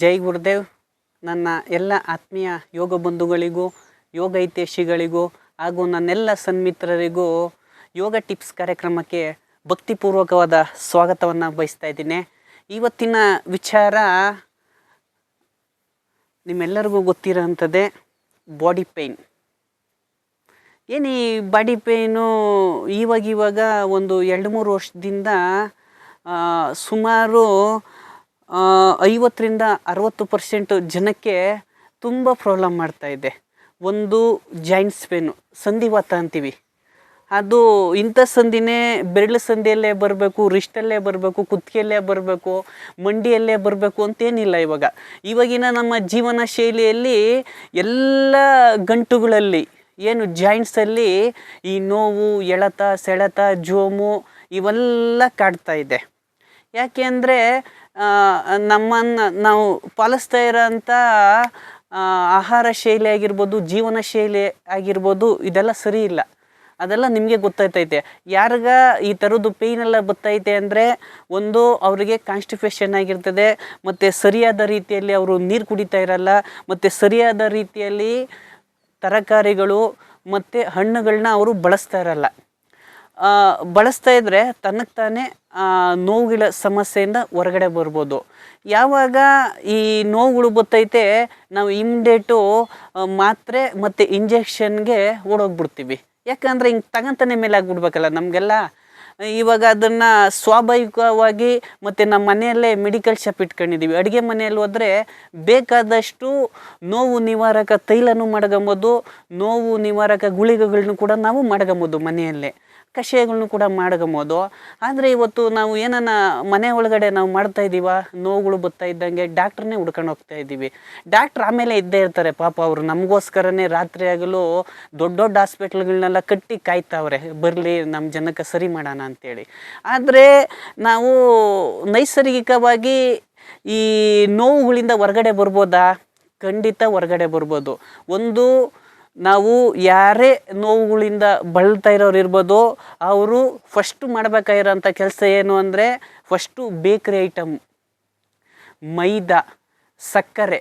ಜೈ ಗುರುದೇವ್. ನನ್ನ ಎಲ್ಲ ಆತ್ಮೀಯ ಯೋಗ ಬಂಧುಗಳಿಗೂ, ಯೋಗ ಹಿತೈಷಿಗಳಿಗೂ ಹಾಗೂ ನನ್ನೆಲ್ಲ ಸನ್ಮಿತ್ರರಿಗೂ ಯೋಗ ಟಿಪ್ಸ್ ಕಾರ್ಯಕ್ರಮಕ್ಕೆ ಭಕ್ತಿಪೂರ್ವಕವಾದ ಸ್ವಾಗತವನ್ನು ಬಯಸ್ತಾ ಇದ್ದೀನಿ. ಇವತ್ತಿನ ವಿಚಾರ ನಿಮ್ಮೆಲ್ಲರಿಗೂ ಗೊತ್ತಿರೋಂಥದ್ದೇ ಬಾಡಿ ಪೇಯ್ನ್. ಏನು ಈ ಬಾಡಿ ಪೇಯ್ನು ಇವಾಗ ಒಂದು 2-3 ವರ್ಷದಿಂದ ಸುಮಾರು 50-60% ಜನಕ್ಕೆ ತುಂಬ ಪ್ರಾಬ್ಲಮ್ ಮಾಡ್ತಾಯಿದೆ. ಒಂದು ಜಾಯಿಂಟ್ಸ್ ಪೇನು, ಸಂಧಿವಾತ ಅಂತೀವಿ. ಅದು ಇಂಥ ಸಂಧಿನೇ ಬೆರಳು ಸಂಧಿಯಲ್ಲೇ ಬರಬೇಕು, ರಿಸ್ಟಲ್ಲೇ ಬರಬೇಕು, ಕುತ್ತಿಗೆಯಲ್ಲೇ ಬರಬೇಕು, ಮಂಡಿಯಲ್ಲೇ ಬರಬೇಕು ಅಂತೇನಿಲ್ಲ. ಇವಾಗಿನ ನಮ್ಮ ಜೀವನ ಶೈಲಿಯಲ್ಲಿ ಎಲ್ಲ ಗಂಟುಗಳಲ್ಲಿ ಏನು ಜಾಯಿಂಟ್ಸಲ್ಲಿ ಈ ನೋವು, ಎಳೆತ, ಸೆಳೆತ, ಜೋಮು ಇವೆಲ್ಲ ಕಾಡ್ತಾ ಇದೆ. ಯಾಕೆ ಅಂದರೆ ನಮ್ಮನ್ನು ನಾವು ಪಾಲಿಸ್ತಾ ಇರೋಂಥ ಆಹಾರ ಶೈಲಿ ಆಗಿರ್ಬೋದು, ಜೀವನ ಶೈಲಿ ಆಗಿರ್ಬೋದು, ಇದೆಲ್ಲ ಸರಿ ಇಲ್ಲ. ಅದೆಲ್ಲ ನಿಮಗೆ ಗೊತ್ತಾಯ್ತೈತೆ. ಯಾರಿಗ ಈ ಥರದ್ದು ಪೇಯ್ನೆಲ್ಲ ಬರ್ತೈತೆ ಅಂದರೆ ಒಂದು ಅವರಿಗೆ ಕಾನ್ಸ್ಟಿಪೇಷನ್ ಆಗಿರ್ತದೆ, ಮತ್ತು ಸರಿಯಾದ ರೀತಿಯಲ್ಲಿ ಅವರು ನೀರು ಕುಡಿತಾ ಇರಲ್ಲ, ಮತ್ತು ಸರಿಯಾದ ರೀತಿಯಲ್ಲಿ ತರಕಾರಿಗಳು ಮತ್ತು ಹಣ್ಣುಗಳನ್ನ ಅವರು ಬಳಸ್ತಾ ಇರಲ್ಲ. ಬಳಸ್ತಾ ಇದ್ದರೆ ತನಗೆ ತಾನೇ ನೋವುಗಳ ಸಮಸ್ಯೆಯಿಂದ ಹೊರಗಡೆ ಬರ್ಬೋದು. ಯಾವಾಗ ಈ ನೋವುಗಳು ಬರ್ತೈತೆ ನಾವು ಇಮ್ಮಿಡಿಯೇಟು ಮಾತ್ರೆ ಮತ್ತು ಇಂಜೆಕ್ಷನ್ಗೆ ಓಡೋಗ್ಬಿಡ್ತೀವಿ. ಯಾಕಂದರೆ ಹಿಂಗೆ ತಗೊಂತಾನೆ ಮೇಲೆ ಆಗಿಬಿಡ್ಬೇಕಲ್ಲ ನಮಗೆಲ್ಲ. ಇವಾಗ ಅದನ್ನು ಸ್ವಾಭಾವಿಕವಾಗಿ ಮತ್ತು ನಮ್ಮ ಮನೆಯಲ್ಲೇ ಮೆಡಿಕಲ್ ಶಾಪ್ ಇಟ್ಕೊಂಡಿದ್ದೀವಿ. ಅಡುಗೆ ಮನೆಯಲ್ಲಿ ಹೋದರೆ ಬೇಕಾದಷ್ಟು ನೋವು ನಿವಾರಕ ತೈಲನೂ ಮಾಡ್ಕೊಬೋದು, ನೋವು ನಿವಾರಕ ಗುಳಿಗೆಗಳನ್ನೂ ಕೂಡ ನಾವು ಮಾಡ್ಕೊಬೋದು, ಮನೆಯಲ್ಲೇ ಕಷಾಯಗಳನ್ನೂ ಕೂಡ ಮಾಡ್ಕೊಬೋದು. ಆದರೆ ಇವತ್ತು ನಾವು ಏನನ್ನ ಮನೆ ಒಳಗಡೆ ನಾವು ಮಾಡ್ತಾಯಿದ್ದೀವ, ನೋವುಗಳು ಬರ್ತಾ ಇದ್ದಂಗೆ ಡಾಕ್ಟ್ರನ್ನೇ ಹುಡ್ಕೊಂಡು ಹೋಗ್ತಾ ಇದ್ದೀವಿ. ಡಾಕ್ಟ್ರ್ ಆಮೇಲೆ ಇದ್ದೇ ಇರ್ತಾರೆ ಪಾಪ. ಅವರು ನಮಗೋಸ್ಕರನೇ ರಾತ್ರಿ ಆಗಲು ದೊಡ್ಡ ದೊಡ್ಡ ಹಾಸ್ಪಿಟ್ಲ್ಗಳನ್ನೆಲ್ಲ ಕಟ್ಟಿ ಕಾಯ್ತಾವ್ರೆ, ಬರಲಿ ನಮ್ಮ ಜನಕ್ಕೆ ಸರಿ ಮಾಡೋಣ ಅಂಥೇಳಿ. ಆದರೆ ನಾವು ನೈಸರ್ಗಿಕವಾಗಿ ಈ ನೋವುಗಳಿಂದ ಹೊರಗಡೆ ಬರ್ಬೋದಾ? ಖಂಡಿತ ಹೊರಗಡೆ ಬರ್ಬೋದು. ಒಂದು ನಾವು ಯಾರೇ ನೋವುಗಳಿಂದ ಬಳಲ್ತಾ ಇರೋರು ಇರ್ಬೋದು, ಅವರು ಫಸ್ಟು ಮಾಡಬೇಕಾಗಿರೋಂಥ ಕೆಲಸ ಏನು ಅಂದರೆ ಫಸ್ಟು ಬೇಕ್ರಿ ಐಟಮ್, ಮೈದಾ, ಸಕ್ಕರೆ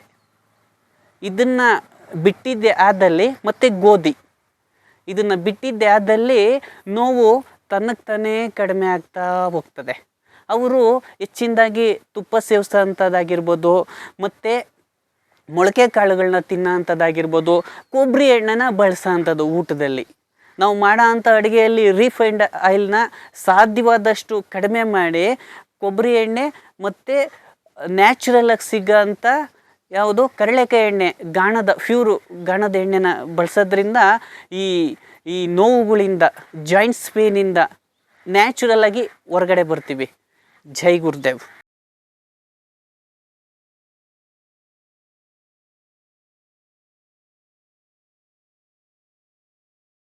ಇದನ್ನು ಬಿಟ್ಟಿದ್ದೆ ಆದಲ್ಲಿ, ಮತ್ತು ಗೋಧಿ ಇದನ್ನು ಬಿಟ್ಟಿದ್ದೆ ಆದಲ್ಲಿ ನೋವು ತನಗೆ ತಾನೇ ಕಡಿಮೆ ಆಗ್ತಾ ಹೋಗ್ತದೆ. ಅವರು ಹೆಚ್ಚಿನದಾಗಿ ತುಪ್ಪ ಸೇವಿಸೋಂಥದ್ದಾಗಿರ್ಬೋದು, ಮತ್ತು ಮೊಳಕೆ ಕಾಳುಗಳನ್ನ ತಿನ್ನೋ ಅಂಥದ್ದಾಗಿರ್ಬೋದು, ಕೊಬ್ಬರಿ ಎಣ್ಣೆನ ಬಳಸೋ ಅಂಥದ್ದು. ಊಟದಲ್ಲಿ ನಾವು ಮಾಡೋ ಅಂಥ ಅಡುಗೆಯಲ್ಲಿ ರಿಫೈನ್ಡ್ ಆಯಿಲ್ನ ಸಾಧ್ಯವಾದಷ್ಟು ಕಡಿಮೆ ಮಾಡಿ ಕೊಬ್ಬರಿ ಎಣ್ಣೆ ಮತ್ತು ನ್ಯಾಚುರಲಾಗಿ ಸಿಗೋಂಥ ಯಾವುದು ಕರಳೆಕಾಯಿ ಎಣ್ಣೆ, ಪ್ಯೂರು ಗಾಣದ ಎಣ್ಣೆನ ಬಳಸೋದ್ರಿಂದ ಈ ನೋವುಗಳಿಂದ, ಜಾಯಿಂಟ್ಸ್ ಪೇನಿಂದ ನ್ಯಾಚುರಲಾಗಿ ಹೊರಗಡೆ ಬರ್ತೀವಿ. ಜೈ ಗುರುದೇವ್.